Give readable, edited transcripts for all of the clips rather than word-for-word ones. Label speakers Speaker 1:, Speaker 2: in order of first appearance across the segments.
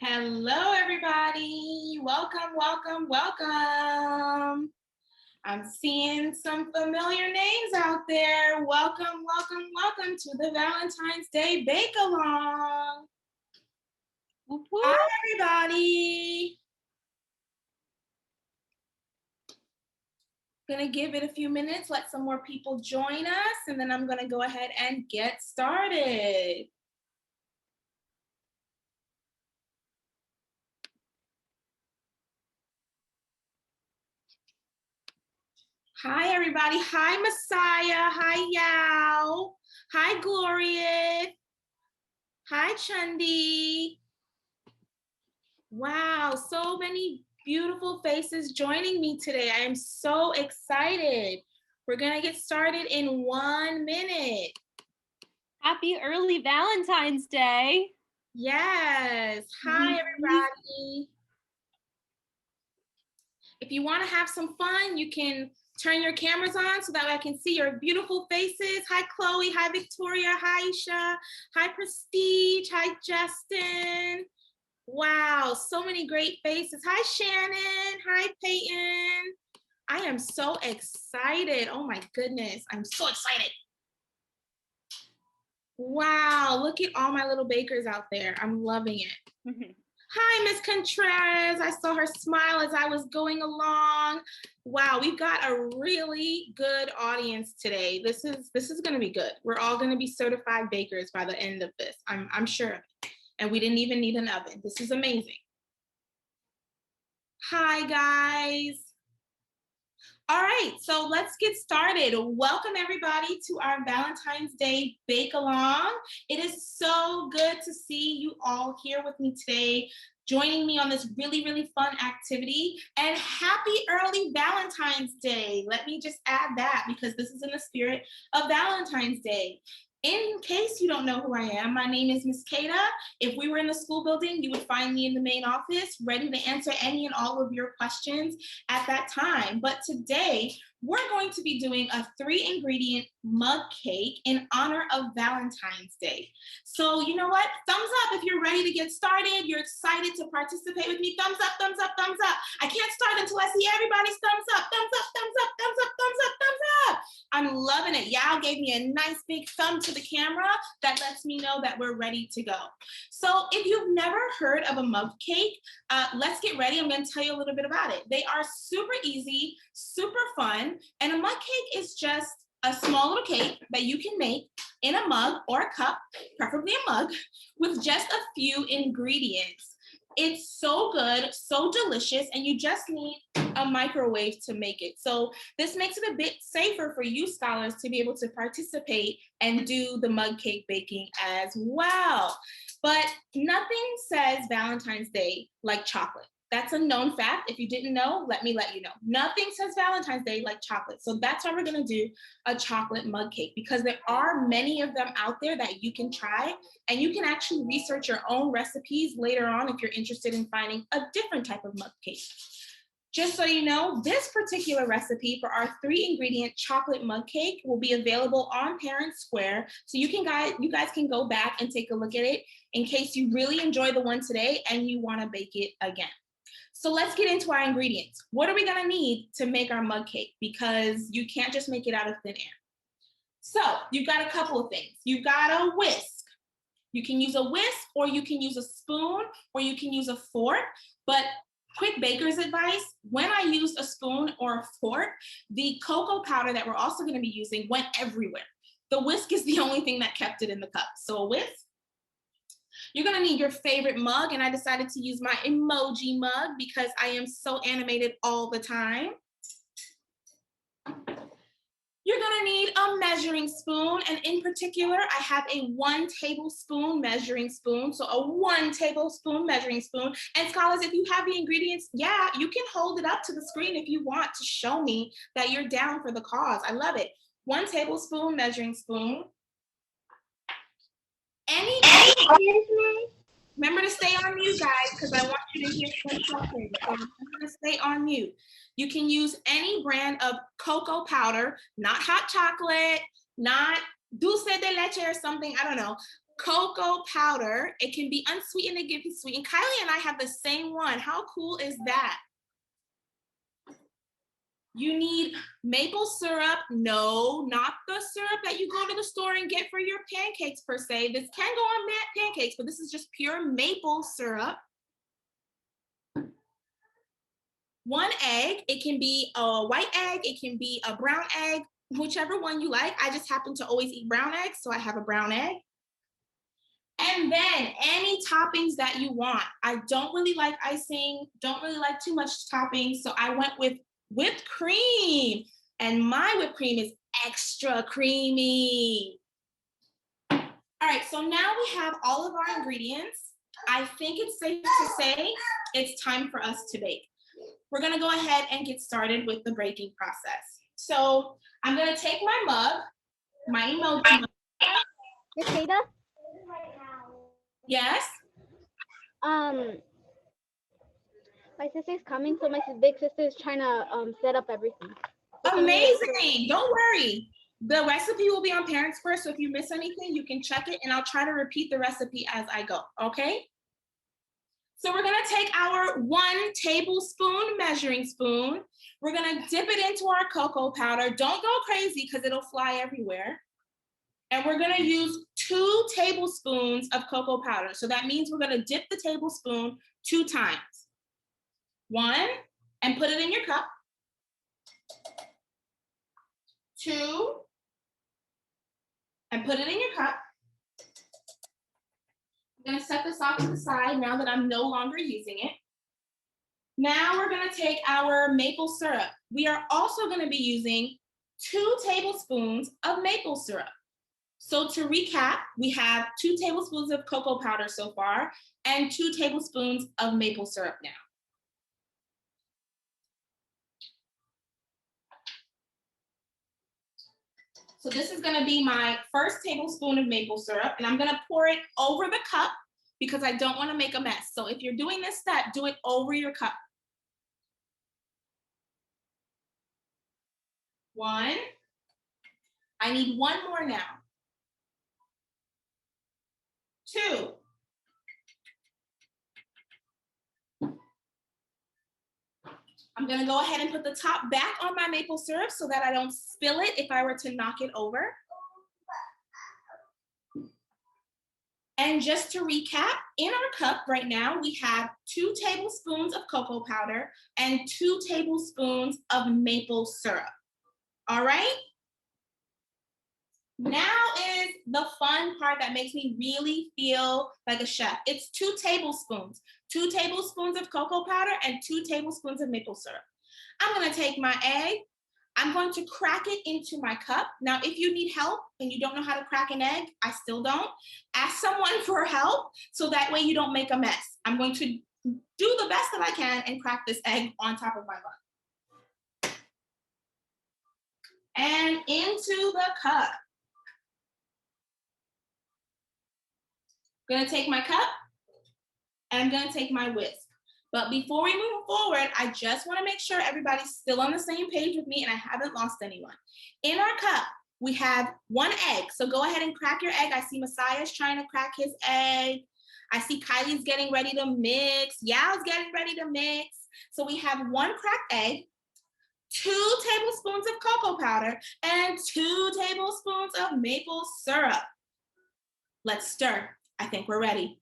Speaker 1: Hello, everybody. Welcome, welcome, welcome. I'm seeing some familiar names out there. Welcome, welcome, welcome to the Valentine's Day Bake-Along. Hi, everybody. Gonna give it a few minutes, let some more people join us, and then I'm gonna go ahead and get started. Hi, everybody. Hi, Messiah. Hi, Yao. Hi, Glorious. Hi, Chundi. Wow, so many beautiful faces joining me today. I am so excited. We're gonna get started in 1 minute.
Speaker 2: Happy early Valentine's Day.
Speaker 1: Yes. Hi, everybody. If you want to have some fun, you can turn your cameras on so that I can see your beautiful faces. Hi, Chloe. Hi, Victoria. Hi, Isha. Hi, Prestige. Hi, Justin. Wow, so many great faces. Hi, Shannon. Hi, Peyton. I am so excited. Oh my goodness, I'm so excited. Wow, look at all my little bakers out there. I'm loving it. Hi, Miss Contreras. I saw her smile as I was going along. Wow, we've got a really good audience today. This is going to be good. We're all going to be certified bakers by the end of this. I'm sure of it. And we didn't even need an oven. This is amazing. Hi, guys. All right, so let's get started. Welcome everybody to our Valentine's Day Bake-Along. It is so good to see you all here with me today, joining me on this really, really fun activity. And happy early Valentine's Day. Let me just add that because this is in the spirit of Valentine's Day. In case you don't know who I am, my name is Miss Keita. If we were in the school building, you would find me in the main office, ready to answer any and all of your questions at that time. But today, we're going to be doing a 3-ingredient mug cake in honor of Valentine's Day. So you know what? Thumbs up if you're ready to get started. You're excited to participate with me. Thumbs up, thumbs up, thumbs up. I can't start until I see everybody's thumbs up, thumbs up, thumbs up, thumbs up, thumbs up, thumbs up. I'm loving it. Yao gave me a nice big thumb to the camera that lets me know that we're ready to go. So if you've never heard of a mug cake, let's get ready. I'm going to tell you a little bit about it. They are super easy, super fun, and a mug cake is just a small little cake that you can make in a mug or a cup, preferably a mug, with just a few ingredients. It's so good, so delicious, and you just need a microwave to make it. So this makes it a bit safer for you scholars to be able to participate and do the mug cake baking as well. But nothing says Valentine's Day like chocolate. That's a known fact. If you didn't know, let me let you know. Nothing says Valentine's Day like chocolate. So that's why we're gonna do a chocolate mug cake, because there are many of them out there that you can try, and you can actually research your own recipes later on if you're interested in finding a different type of mug cake. Just so you know, this particular recipe for our 3-ingredient chocolate mug cake will be available on ParentSquare. So you guys can go back and take a look at it in case you really enjoy the one today and you want to bake it again. So let's get into our ingredients. What are we gonna need to make our mug cake? Because you can't just make it out of thin air. So you've got a couple of things. You've got a whisk. You can use a whisk, or you can use a spoon, or you can use a fork. But quick baker's advice, when I used a spoon or a fork, the cocoa powder that we're also gonna be using went everywhere. The whisk is the only thing that kept it in the cup. So a whisk. You're gonna need your favorite mug, and I decided to use my emoji mug because I am so animated all the time. You're gonna need a measuring spoon, and in particular, I have a 1 tablespoon measuring spoon, so a 1 tablespoon measuring spoon. And scholars, if you have the ingredients, yeah, you can hold it up to the screen if you want to show me that you're down for the cause. I love it. 1 tablespoon measuring spoon. Remember to stay on mute, guys, because I want you to hear something. So remember to stay on mute. You can use any brand of cocoa powder, not hot chocolate, not dulce de leche or something, I don't know. cocoa powder. It can be unsweetened, it can be sweetened. Kylie and I have the same one. How cool is that? You need maple syrup. No, not the syrup that you go to the store and get for your pancakes per se. This can go on pancakes, but this is just pure maple syrup. 1 egg. It can be a white egg. It can be a brown egg, whichever one you like. I just happen to always eat brown eggs, so I have a brown egg. And then any toppings that you want. I don't really like icing, don't really like too much topping, so I went with whipped cream. And my whipped cream is extra creamy. All right, so now we have all of our ingredients. I think it's safe to say it's time for us to bake. We're gonna go ahead and get started with the baking process. So I'm gonna take my mug, my emoji mug.
Speaker 3: Miss Keita?
Speaker 1: Yes?
Speaker 3: My sister's coming, so my big sister is trying to set up everything.
Speaker 1: Amazing, don't worry. The recipe will be on ParentSquare, so if you miss anything, you can check it and I'll try to repeat the recipe as I go, okay? So we're gonna take our 1 tablespoon measuring spoon. We're gonna dip it into our cocoa powder. Don't go crazy because it'll fly everywhere. And we're gonna use 2 tablespoons of cocoa powder. So that means we're gonna dip the tablespoon 2 times. 1, and put it in your cup. 2, and put it in your cup. I'm gonna set this off to the side now that I'm no longer using it. Now we're gonna take our maple syrup. We are also gonna be using 2 tablespoons of maple syrup. So to recap, we have 2 tablespoons of cocoa powder so far and 2 tablespoons of maple syrup now. So this is gonna be my first tablespoon of maple syrup, and I'm gonna pour it over the cup because I don't wanna make a mess. So if you're doing this step, do it over your cup. 1, I need 1 more now. 2, I'm gonna go ahead and put the top back on my maple syrup so that I don't spill it if I were to knock it over. And just to recap, in our cup right now, we have 2 tablespoons of cocoa powder and 2 tablespoons of maple syrup. All right? Now is the fun part that makes me really feel like a chef. It's 2 tablespoons. 2 tablespoons of cocoa powder and 2 tablespoons of maple syrup. I'm gonna take my egg. I'm going to crack it into my cup. Now, if you need help and you don't know how to crack an egg, I still don't, ask someone for help so that way you don't make a mess. I'm going to do the best that I can and crack this egg on top of my bun. And into the cup. I'm gonna take my cup and I'm gonna take my whisk. But before we move forward, I just wanna make sure everybody's still on the same page with me and I haven't lost anyone. In our cup, we have 1 egg. So go ahead and crack your egg. I see Messiah's trying to crack his egg. I see Kylie's getting ready to mix. Yao's getting ready to mix. So we have 1 cracked egg, 2 tablespoons of cocoa powder, and 2 tablespoons of maple syrup. Let's stir. I think we're ready.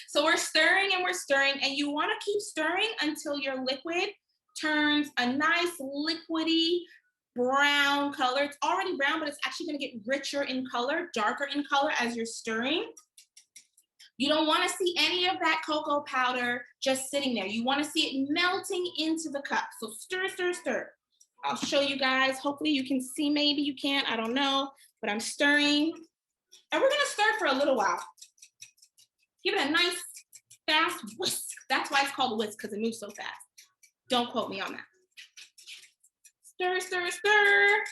Speaker 1: So we're stirring and you want to keep stirring until your liquid turns a nice liquidy brown color. It's already brown, but it's actually going to get richer in color, darker in color as you're stirring. You don't want to see any of that cocoa powder just sitting there. You want to see it melting into the cup. So stir, stir, stir. I'll show you guys. Hopefully you can see, maybe you can't, I don't know, but I'm stirring. And we're gonna stir for a little while. Give it a nice fast whisk. That's why it's called a whisk, because it moves so fast. Don't quote me on that. Stir, stir, stir.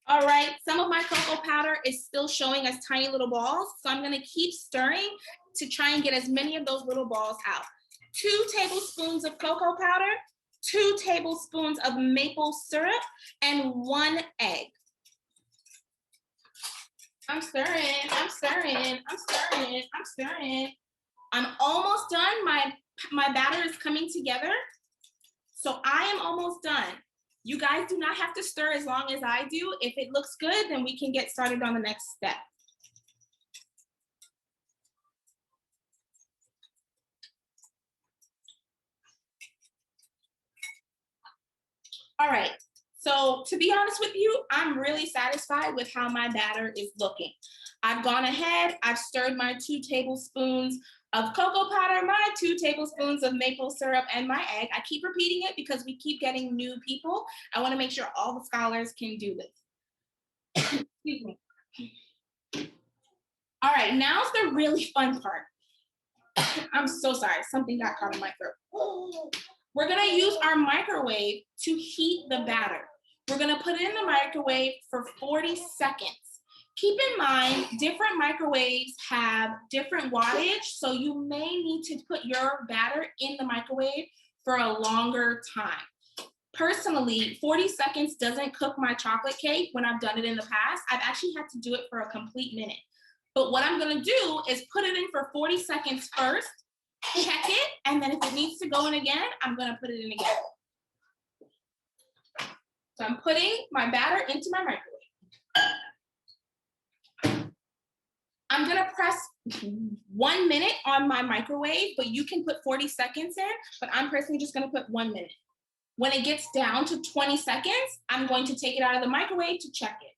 Speaker 1: All right, some of my cocoa powder is still showing as tiny little balls, so I'm gonna keep stirring to try and get as many of those little balls out. 2 tablespoons of cocoa powder, 2 tablespoons of maple syrup, and 1 egg. I'm stirring, I'm stirring, I'm stirring, I'm stirring. I'm almost done. My batter is coming together. So I am almost done. You guys do not have to stir as long as I do. If it looks good, then we can get started on the next step. All right, so to be honest with you, I'm really satisfied with how my batter is looking. I've gone ahead, I've stirred my 2 tablespoons of cocoa powder, my 2 tablespoons of maple syrup, and my egg. I keep repeating it because we keep getting new people. I wanna make sure all the scholars can do this. Excuse me. All right, now's the really fun part. I'm so sorry, something got caught in my throat. We're gonna use our microwave to heat the batter. We're gonna put it in the microwave for 40 seconds. Keep in mind, different microwaves have different wattage, so you may need to put your batter in the microwave for a longer time. Personally, 40 seconds doesn't cook my chocolate cake when I've done it in the past. I've actually had to do it for a complete minute. But what I'm gonna do is put it in for 40 seconds first, check it, and then if it needs to go in again, I'm gonna put it in again. So I'm putting my batter into my microwave. I'm gonna press 1 minute on my microwave, but you can put 40 seconds in, but I'm personally just gonna put 1 minute. When it gets down to 20 seconds, I'm going to take it out of the microwave to check it.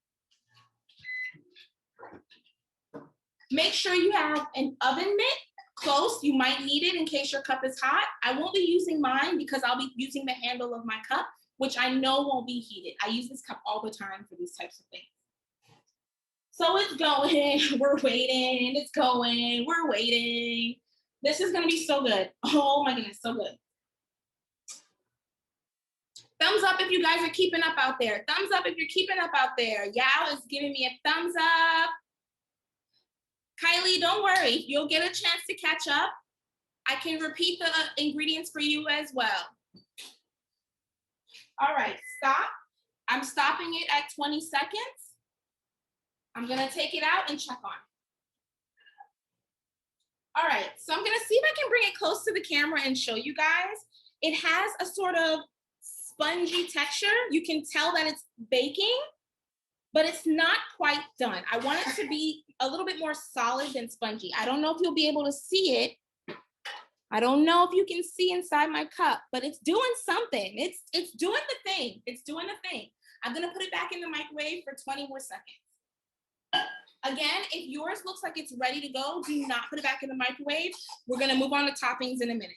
Speaker 1: Make sure you have an oven mitt close. You might need it in case your cup is hot. I won't be using mine because I'll be using the handle of my cup, which I know won't be heated. I use this cup all the time for these types of things. So it's going, we're waiting, it's going, we're waiting. This is gonna be so good. Oh my goodness, so good. Thumbs up if you guys are keeping up out there. Thumbs up if you're keeping up out there. Yao is giving me a thumbs up. Kylie, don't worry, you'll get a chance to catch up. I can repeat the ingredients for you as well. All right, stop. I'm stopping it at 20 seconds. I'm gonna take it out and check on it. All right, so I'm gonna see if I can bring it close to the camera and show you guys. It has a sort of spongy texture. You can tell that it's baking, but it's not quite done. I want it to be a little bit more solid than spongy. I don't know if you'll be able to see it. I don't know if you can see inside my cup, but it's doing something. It's doing the thing. It's doing the thing. I'm gonna put it back in the microwave for 20 more seconds. Again, if yours looks like it's ready to go, do not put it back in the microwave. We're gonna move on to toppings in a minute.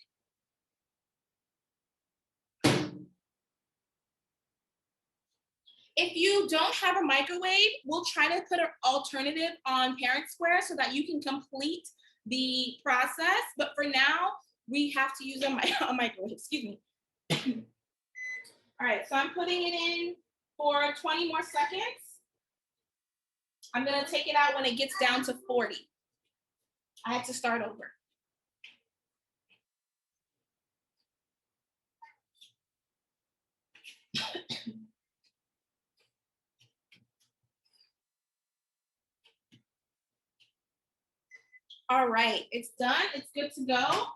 Speaker 1: If you don't have a microwave, we'll try to put an alternative on ParentSquare so that you can complete the process. But for now, we have to use a microwave, excuse me. All right, so I'm putting it in for 20 more seconds. I'm gonna take it out when it gets down to 40. I have to start over. All right, it's done, it's good to go.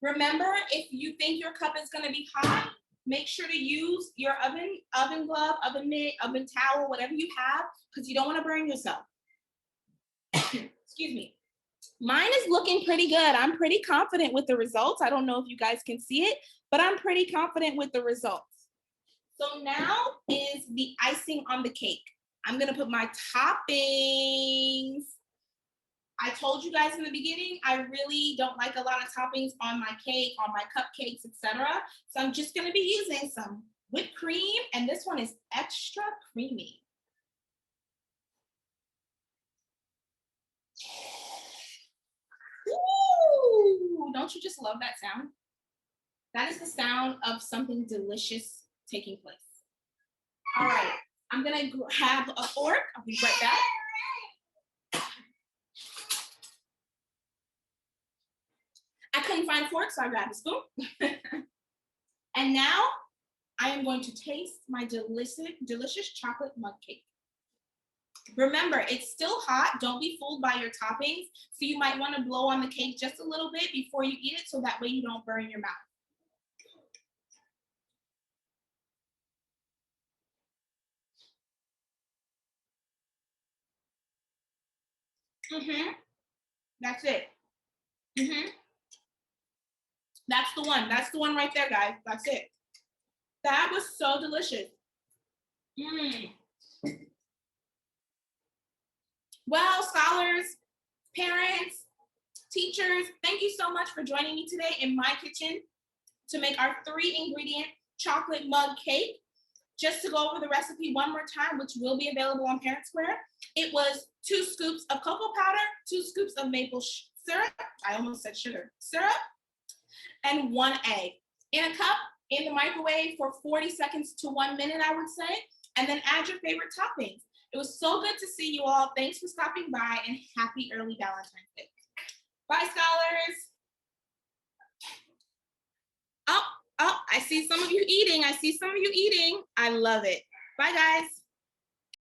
Speaker 1: Remember, if you think your cup is gonna be hot, make sure to use your oven glove, oven mitt, oven towel, whatever you have, because you don't wanna burn yourself. Excuse me. Mine is looking pretty good. I'm pretty confident with the results. I don't know if you guys can see it, but I'm pretty confident with the results. So now is the icing on the cake. I'm gonna put my toppings. I told you guys in the beginning, I really don't like a lot of toppings on my cake, on my cupcakes, etc. So I'm just gonna be using some whipped cream, and this one is extra creamy. Ooh, don't you just love that sound? That is the sound of something delicious taking place. All right, I'm gonna grab a fork. I'll be right back. I couldn't find a fork, so I grabbed a spoon. And now I am going to taste my delicious chocolate mug cake. Remember, it's still hot. Don't be fooled by your toppings. So you might want to blow on the cake just a little bit before you eat it so that way you don't burn your mouth. That's it. That's the one. That's the one right there, guys. That's it. That was so delicious. Well, scholars, parents, teachers, thank you so much for joining me today in my kitchen to make our 3-ingredient chocolate mug cake. Just to go over the recipe one more time, which will be available on ParentSquare, it was 2 scoops of cocoa powder, 2 scoops of maple syrup, I almost said sugar, syrup, and 1 egg. In a cup, in the microwave for 40 seconds to 1 minute, I would say, and then add your favorite toppings. It was so good to see you all. Thanks for stopping by, and happy early Valentine's Day. Bye, scholars. Oh, I see some of you eating. I love it. Bye, guys.